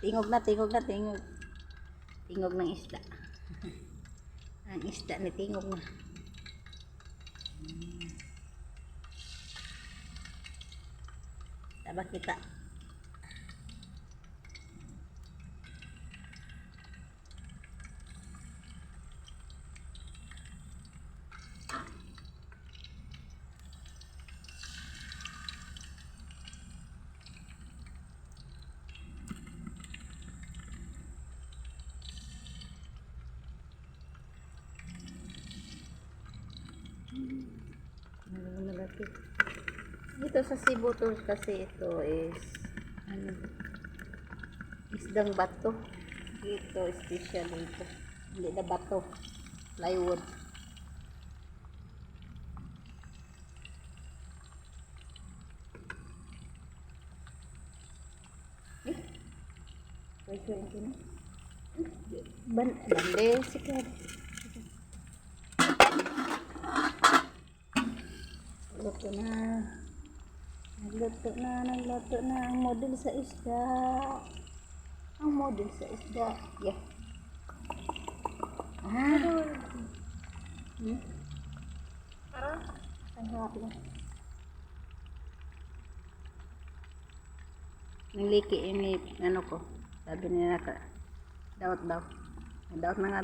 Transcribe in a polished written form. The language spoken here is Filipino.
Tingog na, tingog na, tingog. Tingog ng isda. Ang isda ni tingog na. Taba kita. Malapit. Dito sa Cebu to kasi ito is ano, isdang bato. Ito special ito. Hindi na bato. Plywood. Pwede ito na. Bande, sikad. Nagluto na. Nagluto na ang model sa isda. Ang model sa isda. Yeah. Ang harap na. Niliki ini ano ko. Sabi nila ka. Daot daw. Daot na nga.